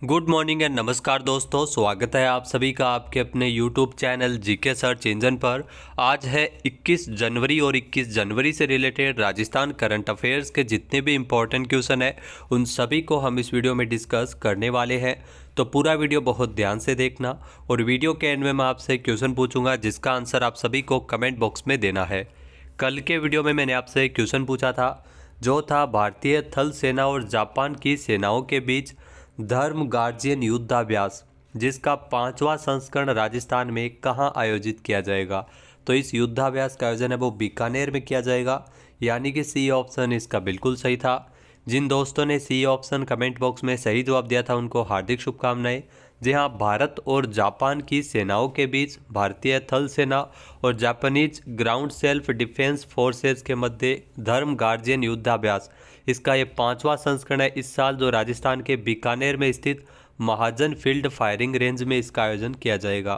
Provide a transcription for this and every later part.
Good morning and नमस्कार दोस्तों, स्वागत है आप सभी का आपके अपने YouTube channel GK search engine पर। आज है 21 जनवरी और 21 जनवरी से रिलेटेड राजस्थान करंट अफेयर्स के जितने भी इम्पोर्टेंट क्वेश्चन है उन सभी को हम इस वीडियो में डिस्कस करने वाले हैं। तो पूरा वीडियो बहुत ध्यान से देखना और वीडियो के एंड में मैं आपसे क्वेश्चन पूछूंगा जिसका आंसर आप सभी को कमेंट बॉक्स में देना है। कल के वीडियो में मैंने आपसे क्वेश्चन पूछा था जो था भारतीय थल सेना और जापान की सेनाओं के बीच धर्म गार्जियन युद्धाभ्यास, जिसका 5वां संस्करण राजस्थान में कहाँ आयोजित किया जाएगा। तो इस युद्धाभ्यास का आयोजन है वो बीकानेर में किया जाएगा, यानी कि सी ऑप्शन इसका बिल्कुल सही था। जिन दोस्तों ने सी ऑप्शन कमेंट बॉक्स में सही जवाब दिया था उनको हार्दिक शुभकामनाएं। जी हाँ, भारत और जापान की सेनाओं के बीच भारतीय थल सेना और Japanese ground self defence forces के मध्य धर्म गार्जियन युद्धाभ्यास, इसका ये 5वां संस्करण है। इस साल जो राजस्थान के बीकानेर में स्थित महाजन फील्ड फायरिंग रेंज में इसका आयोजन किया जाएगा।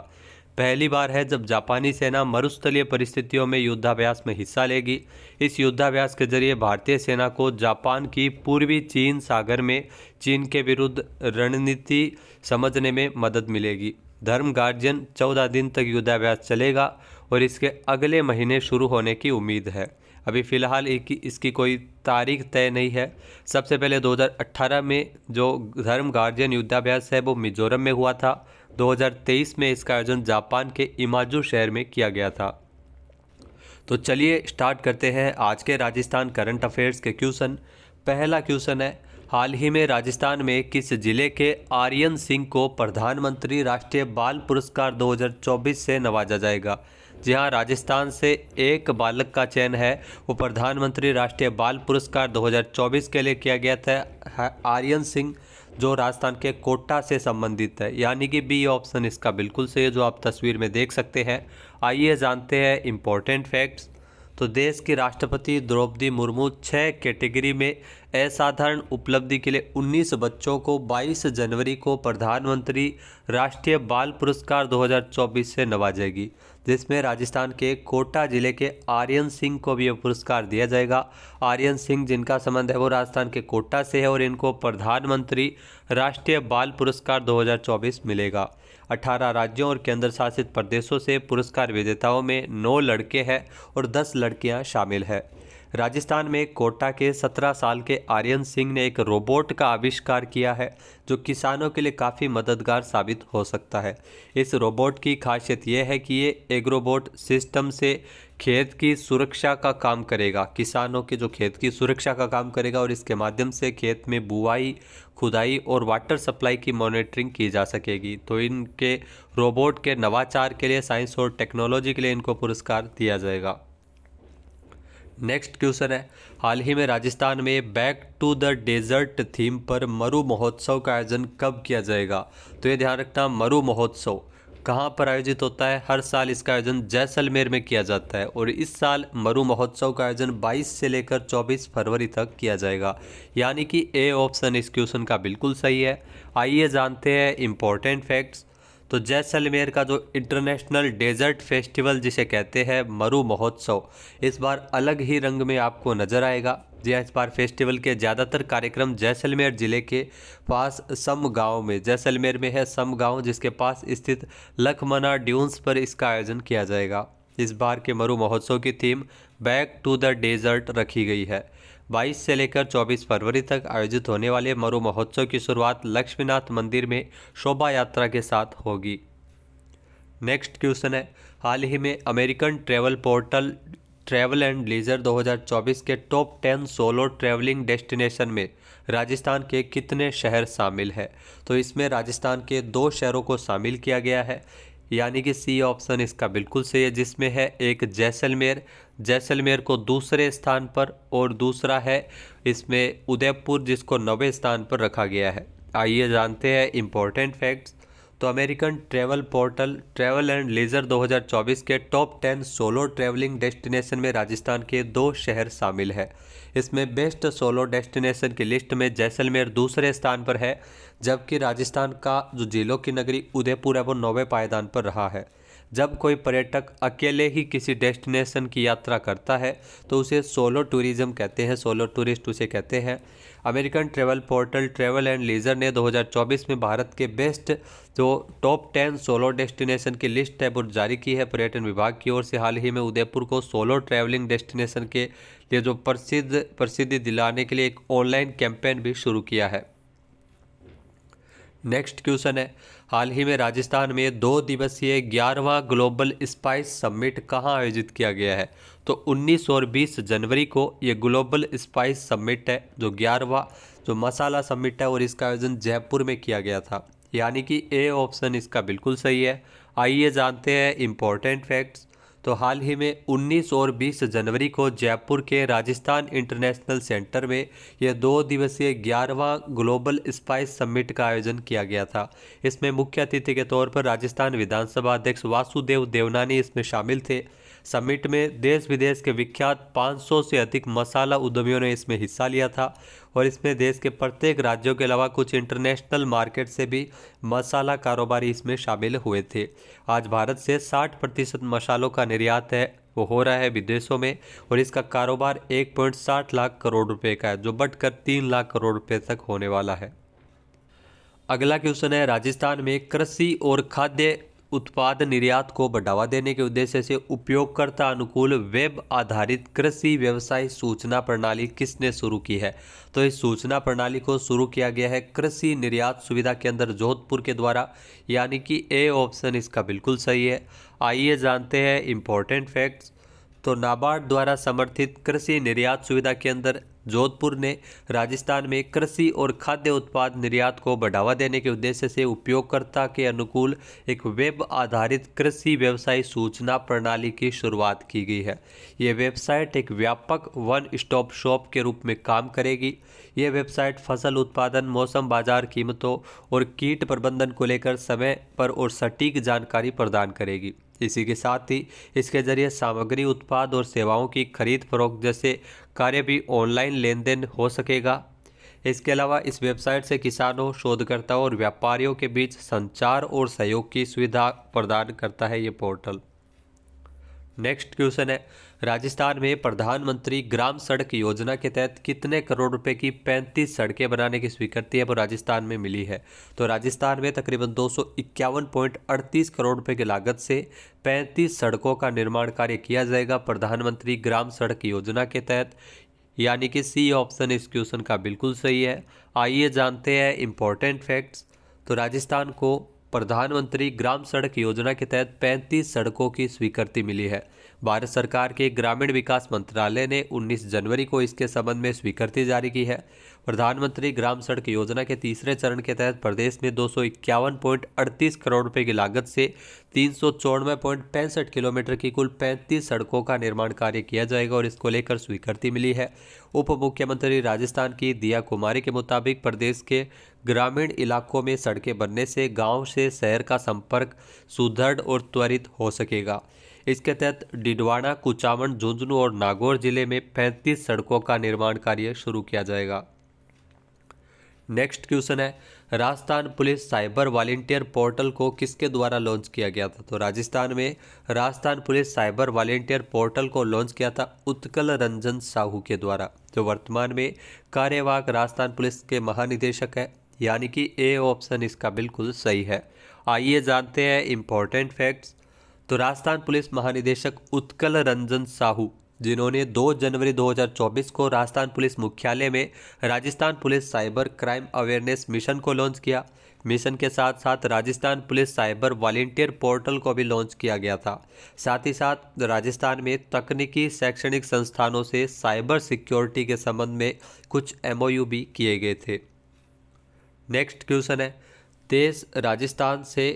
पहली बार है जब जापानी सेना मरुस्थलीय परिस्थितियों में युद्धाभ्यास में हिस्सा लेगी। इस युद्धाभ्यास के जरिए भारतीय सेना को जापान की पूर्वी चीन सागर में चीन के विरुद्ध रणनीति समझने में मदद मिलेगी। धर्म गार्जियन 14 दिन तक युद्धाभ्यास चलेगा और इसके अगले महीने शुरू होने की उम्मीद है। अभी फ़िलहाल इसकी कोई तारीख तय नहीं है। सबसे पहले 2018 में जो धर्म गार्जियन युद्धाभ्यास है वो मिजोरम में हुआ था। 2023 में इसका आयोजन जापान के इमाजू शहर में किया गया था। तो चलिए स्टार्ट करते हैं आज के राजस्थान करंट अफेयर्स के क्वेश्चन। पहला क्वेश्चन है, हाल ही में राजस्थान में किस जिले के आर्यन सिंह को प्रधानमंत्री राष्ट्रीय बाल पुरस्कार 2024 से नवाजा जाएगा। जी हाँ, राजस्थान से एक बालक का चयन है वो प्रधानमंत्री राष्ट्रीय बाल पुरस्कार 2024 के लिए किया गया था। आर्यन सिंह जो राजस्थान के कोटा से संबंधित है, यानी कि बी ऑप्शन इसका बिल्कुल सही है जो आप तस्वीर में देख सकते हैं। आइए जानते हैं इम्पोर्टेंट फैक्ट्स। तो देश की राष्ट्रपति द्रौपदी मुर्मू 6 कैटेगरी में असाधारण उपलब्धि के लिए 19 बच्चों को 22 जनवरी को प्रधानमंत्री राष्ट्रीय बाल पुरस्कार 2024 से नवाजेगी, जिसमें राजस्थान के कोटा जिले के आर्यन सिंह को भी यह पुरस्कार दिया जाएगा। आर्यन सिंह जिनका संबंध है वो राजस्थान के कोटा से है और इनको प्रधानमंत्री राष्ट्रीय बाल पुरस्कार 2024 मिलेगा। 18 राज्यों और केंद्र शासित प्रदेशों से पुरस्कार विजेताओं में 9 लड़के हैं और 10 लड़कियां शामिल हैं। राजस्थान में कोटा के 17 साल के आर्यन सिंह ने एक रोबोट का आविष्कार किया है जो किसानों के लिए काफ़ी मददगार साबित हो सकता है। इस रोबोट की खासियत यह है कि ये एग्रोबोट सिस्टम से खेत की सुरक्षा का काम करेगा, किसानों के जो खेत की सुरक्षा का काम करेगा और इसके माध्यम से खेत में बुआई, खुदाई और वाटर सप्लाई की मॉनिटरिंग की जा सकेगी। तो इनके रोबोट के नवाचार के लिए, साइंस और टेक्नोलॉजी के लिए इनको पुरस्कार दिया जाएगा। नेक्स्ट क्वेश्चन है, हाल ही में राजस्थान में back to the desert theme पर मरु महोत्सव का आयोजन कब किया जाएगा। तो ये ध्यान रखना, मरु महोत्सव कहाँ पर आयोजित होता है। हर साल इसका आयोजन जैसलमेर में किया जाता है और इस साल मरु महोत्सव का आयोजन 22 से लेकर 24 फरवरी तक किया जाएगा, यानी कि ए ऑप्शन इस क्वेश्चन का बिल्कुल सही है। आइए जानते हैं इम्पोर्टेंट फैक्ट्स। तो जैसलमेर का जो इंटरनेशनल डेजर्ट फेस्टिवल जिसे कहते हैं मरु महोत्सव, इस बार अलग ही रंग में आपको नजर आएगा। जी हाँ, इस बार फेस्टिवल के ज़्यादातर कार्यक्रम जैसलमेर ज़िले के पास सम गांव में, जैसलमेर में है सम गांव जिसके पास स्थित लखमना ड्यून्स पर इसका आयोजन किया जाएगा। इस बार के मरु महोत्सव की theme back to the desert रखी गई है। 22 से लेकर 24 फरवरी तक आयोजित होने वाले मरु महोत्सव की शुरुआत लक्ष्मीनाथ मंदिर में शोभा यात्रा के साथ होगी। नेक्स्ट क्वेश्चन है, हाल ही में American travel portal travel and leisure 2024 के टॉप 10 सोलो ट्रैवलिंग डेस्टिनेशन में राजस्थान के कितने शहर शामिल है। तो इसमें राजस्थान के 2 शहरों को शामिल किया गया है, यानी कि सी ऑप्शन इसका बिल्कुल सही है, जिसमें है एक जैसलमेर, जैसलमेर को दूसरे स्थान पर, और दूसरा है इसमें उदयपुर जिसको 9वें स्थान पर रखा गया है। आइए जानते हैं इम्पोर्टेंट फैक्ट्स। तो American travel portal travel and leisure 2024 के टॉप 10 सोलो ट्रैवलिंग डेस्टिनेशन में राजस्थान के 2 शहर शामिल है। इसमें बेस्ट सोलो डेस्टिनेशन की लिस्ट में जैसलमेर दूसरे स्थान पर है, जबकि राजस्थान का जो जिलों की नगरी उदयपुर है वो 9वें पायदान पर रहा है। जब कोई पर्यटक अकेले ही किसी डेस्टिनेशन की यात्रा करता है तो उसे सोलो टूरिज्म कहते हैं, सोलो टूरिस्ट उसे कहते हैं। American travel portal travel and leisure ने 2024 में भारत के बेस्ट जो टॉप 10 सोलो डेस्टिनेशन की लिस्ट है वो जारी की है। पर्यटन विभाग की ओर से हाल ही में उदयपुर को सोलो ट्रैवलिंग डेस्टिनेशन के लिए जो प्रसिद्धि दिलाने के लिए एक ऑनलाइन कैंपेन भी शुरू किया है। नेक्स्ट क्वेश्चन है, हाल ही में राजस्थान में 2 दिवसीय 11वां ग्लोबल स्पाइस समिट कहाँ आयोजित किया गया है? तो 19 और 20 जनवरी को ये ग्लोबल स्पाइस समिट है, जो 11वां जो मसाला समिट है, और इसका आयोजन जयपुर में किया गया था। यानी कि ए ऑप्शन इसका बिल्कुल सही है। आइए जानते हैं इम्पोर्टेंट फैक्ट्स। तो हाल ही में 19 और 20 जनवरी को जयपुर के राजस्थान इंटरनेशनल सेंटर में यह 2 दिवसीय 11वां ग्लोबल स्पाइस समिट का आयोजन किया गया था। इसमें मुख्य अतिथि के तौर पर राजस्थान विधानसभा अध्यक्ष वासुदेव देवनानी इसमें शामिल थे। समिट में देश विदेश के विख्यात 500 से अधिक मसाला उद्यमियों ने इसमें हिस्सा लिया था, और इसमें देश के प्रत्येक राज्यों के अलावा कुछ इंटरनेशनल मार्केट से भी मसाला कारोबारी इसमें शामिल हुए थे। आज भारत से 60% मसालों का निर्यात है वो हो रहा है विदेशों में, और इसका कारोबार 1.60 लाख करोड़ रुपए का है, जो बढ़कर 3 लाख करोड़ रुपए तक होने वाला है। अगला क्वेश्चन है, राजस्थान में कृषि और खाद्य उत्पाद निर्यात को बढ़ावा देने के उद्देश्य से उपयोगकर्ता अनुकूल वेब आधारित कृषि व्यवसाय सूचना प्रणाली किसने शुरू की है? तो इस सूचना प्रणाली को शुरू किया गया है कृषि निर्यात सुविधा केंद्र जोधपुर के द्वारा, यानी कि ए ऑप्शन इसका बिल्कुल सही है। आइए जानते हैं इम्पोर्टेंट फैक्ट्स। तो नाबार्ड द्वारा समर्थित कृषि निर्यात सुविधा केंद्र जोधपुर ने राजस्थान में कृषि और खाद्य उत्पाद निर्यात को बढ़ावा देने के उद्देश्य से उपयोगकर्ता के अनुकूल एक वेब आधारित कृषि व्यवसाय सूचना प्रणाली की शुरुआत की गई है। ये वेबसाइट एक व्यापक वन स्टॉप शॉप के रूप में काम करेगी। ये वेबसाइट फसल उत्पादन, मौसम, बाजार कीमतों और कीट प्रबंधन को लेकर समय पर और सटीक जानकारी प्रदान करेगी। इसी के साथ ही इसके जरिए सामग्री, उत्पाद और सेवाओं की खरीद फरोख्त जैसे कार्य भी ऑनलाइन लेन देन हो सकेगा। इसके अलावा इस वेबसाइट से किसानों, शोधकर्ताओं और व्यापारियों के बीच संचार और सहयोग की सुविधा प्रदान करता है ये पोर्टल। नेक्स्ट क्वेश्चन है, राजस्थान में प्रधानमंत्री ग्राम सड़क योजना के तहत कितने करोड़ रुपए की 35 सड़कें बनाने की स्वीकृति है वो राजस्थान में मिली है? तो राजस्थान में तकरीबन 251.38 करोड़ रुपए की लागत से 35 सड़कों का निर्माण कार्य किया जाएगा प्रधानमंत्री ग्राम सड़क योजना के तहत, यानी कि सी ऑप्शन इस क्वेश्चन का बिल्कुल सही है। आइए जानते हैं इम्पोर्टेंट फैक्ट्स। तो राजस्थान को प्रधानमंत्री ग्राम सड़क योजना के तहत 35 सड़कों की स्वीकृति मिली है। भारत सरकार के ग्रामीण विकास मंत्रालय ने 19 जनवरी को इसके संबंध में स्वीकृति जारी की है। प्रधानमंत्री ग्राम सड़क योजना के तीसरे चरण के तहत प्रदेश में 251.38 करोड़ रुपए की लागत से 394.65 किलोमीटर की कुल 35 सड़कों का निर्माण कार्य किया जाएगा, और इसको लेकर स्वीकृति मिली है। उप मुख्यमंत्री राजस्थान की दिया कुमारी के मुताबिक प्रदेश के ग्रामीण इलाकों में सड़कें बनने से गांव से शहर का संपर्क सुदृढ़ और त्वरित हो सकेगा। इसके तहत डिडवाना, कुचामन, झुंझुनू और नागौर जिले में 35 सड़कों का निर्माण कार्य शुरू किया जाएगा। नेक्स्ट क्वेश्चन है, Rajasthan police cyber volunteer portal को किसके द्वारा लॉन्च किया गया था? तो राजस्थान में Rajasthan police cyber volunteer portal को लॉन्च किया था उत्कल रंजन साहू के द्वारा, जो वर्तमान में कार्यवाहक राजस्थान पुलिस के महानिदेशक है, यानी कि ए ऑप्शन इसका बिल्कुल सही है। आइए जानते हैं इम्पोर्टेंट फैक्ट्स। तो राजस्थान पुलिस महानिदेशक उत्कल रंजन साहू, जिन्होंने 2 जनवरी 2024 को राजस्थान पुलिस मुख्यालय में Rajasthan police cyber crime awareness mission को लॉन्च किया। मिशन के साथ साथ Rajasthan police cyber volunteer portal को भी लॉन्च किया गया था। साथ ही साथ राजस्थान में तकनीकी शैक्षणिक संस्थानों से साइबर सिक्योरिटी के संबंध में कुछ MOU भी किए गए थे। नेक्स्ट क्वेश्चन है, देश राजस्थान से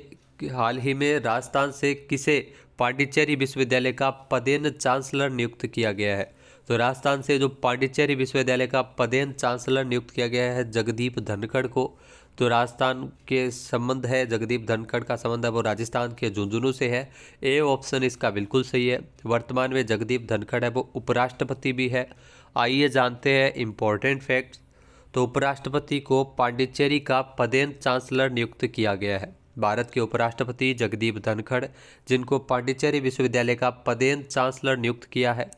हाल ही में राजस्थान से किसे पांडिचेरी विश्वविद्यालय का पदेन चांसलर नियुक्त किया गया है? तो राजस्थान से जो पांडिचेरी विश्वविद्यालय का पदेन चांसलर नियुक्त किया गया है जगदीप धनखड़ को। तो राजस्थान के संबंध है, जगदीप धनखड़ का संबंध है वो राजस्थान के झुंझुनू से है। ए ऑप्शन इसका बिल्कुल सही है। वर्तमान में जगदीप धनखड़ है वो उपराष्ट्रपति भी है। आइए जानते हैं इम्पोर्टेंट फैक्ट्स। तो उपराष्ट्रपति को पांडिचेरी का पदेन चांसलर नियुक्त किया गया है। भारत के उपराष्ट्रपति जगदीप धनखड़, जिनको पांडिचेरी विश्वविद्यालय का पदेन चांसलर नियुक्त किया है।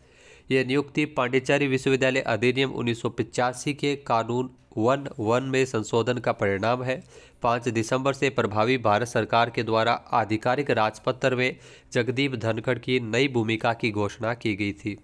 यह नियुक्ति पांडिचेरी विश्वविद्यालय अधिनियम 1985 के कानून 1(1) में संशोधन का परिणाम है। 5 दिसंबर से प्रभावी भारत सरकार के द्वारा आधिकारिक राजपत्र में जगदीप धनखड़ की नई भूमिका की घोषणा की गई थी।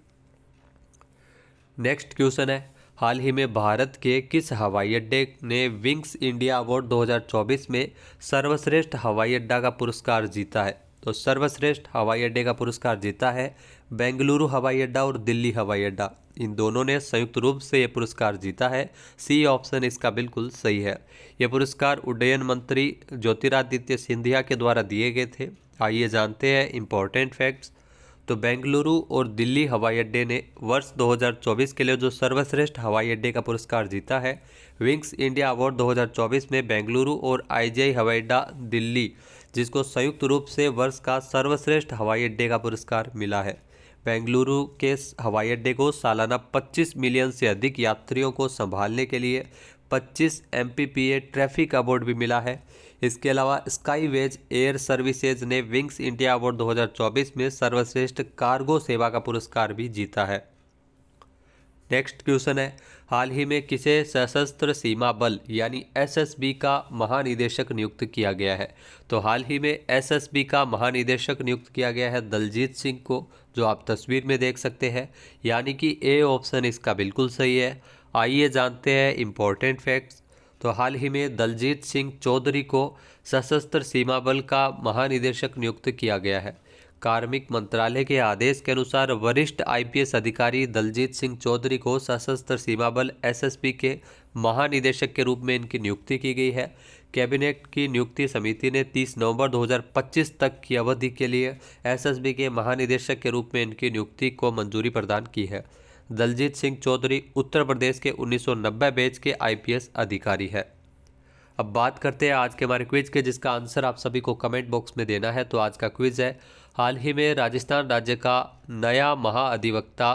नेक्स्ट क्वेश्चन है, हाल ही में भारत के किस हवाई अड्डे ने विंग्स इंडिया अवार्ड 2024 में सर्वश्रेष्ठ हवाई अड्डा का पुरस्कार जीता है? तो सर्वश्रेष्ठ हवाई अड्डे का पुरस्कार जीता है बेंगलुरु हवाई अड्डा और दिल्ली हवाई अड्डा। इन दोनों ने संयुक्त रूप से ये पुरस्कार जीता है। सी ऑप्शन इसका बिल्कुल सही है। यह पुरस्कार उड्डयन मंत्री ज्योतिरादित्य सिंधिया के द्वारा दिए गए थे। आइए जानते हैं इंपॉर्टेंट फैक्ट्स। तो बेंगलुरु और दिल्ली हवाई अड्डे ने वर्ष 2024 के लिए जो सर्वश्रेष्ठ हवाई अड्डे का पुरस्कार जीता है, विंग्स इंडिया अवार्ड 2024 में बेंगलुरु और आईजीआई हवाई अड्डा दिल्ली, जिसको संयुक्त रूप से वर्ष का सर्वश्रेष्ठ हवाई अड्डे का पुरस्कार मिला है। बेंगलुरु के हवाई अड्डे को सालाना 25 मिलियन से अधिक यात्रियों को संभालने के लिए 25 MPPA ट्रैफिक अवार्ड भी मिला है। इसके अलावा स्काईवेज एयर सर्विसेज ने विंग्स इंडिया अवार्ड 2024 में सर्वश्रेष्ठ कार्गो सेवा का पुरस्कार भी जीता है। नेक्स्ट क्वेश्चन है, हाल ही में किसे सशस्त्र सीमा बल यानी SSB का महानिदेशक नियुक्त किया गया है? तो हाल ही में SSB का महानिदेशक नियुक्त किया गया है दलजीत सिंह को, जो आप तस्वीर में देख सकते हैं, यानी कि ए ऑप्शन इसका बिल्कुल सही है। आइए जानते हैं इंपॉर्टेंट फैक्ट्स। तो हाल ही में दलजीत सिंह चौधरी को सशस्त्र सीमा बल का महानिदेशक नियुक्त किया गया है। कार्मिक मंत्रालय के आदेश के अनुसार वरिष्ठ IPS अधिकारी दलजीत सिंह चौधरी को सशस्त्र सीमा बल SSB के महानिदेशक के रूप में इनकी नियुक्ति की गई है। कैबिनेट की नियुक्ति समिति ने 30 नवंबर 2025 तक की अवधि के लिए SSB के महानिदेशक के रूप में इनकी नियुक्ति को मंजूरी प्रदान की है। दलजीत सिंह चौधरी उत्तर प्रदेश के 1990 बैच के IPS अधिकारी है। अब बात करते हैं आज के हमारे क्विज के, जिसका आंसर आप सभी को कमेंट बॉक्स में देना है। तो आज का क्विज है, हाल ही में राजस्थान राज्य का नया महाअधिवक्ता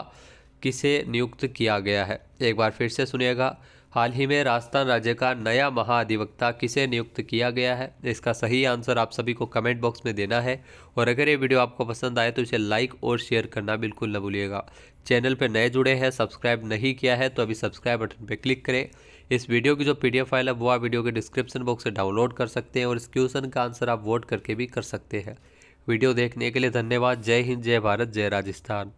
किसे नियुक्त किया गया है? एक बार फिर से सुनिएगा, हाल ही में राजस्थान राज्य का नया महाअधिवक्ता किसे नियुक्त किया गया है? इसका सही आंसर आप सभी को कमेंट बॉक्स में देना है। और अगर ये वीडियो आपको पसंद आए तो इसे लाइक और शेयर करना बिल्कुल न भूलिएगा। चैनल पर नए जुड़े हैं, सब्सक्राइब नहीं किया है तो अभी सब्सक्राइब बटन पर क्लिक करें। इस वीडियो की जो PDF फाइल है वो आप वीडियो के डिस्क्रिप्शन बॉक्स से डाउनलोड कर सकते हैं और इस क्वेश्चन का आंसर आप वोट करके भी कर सकते हैं। वीडियो देखने के लिए धन्यवाद। जय हिंद, जय भारत, जय राजस्थान।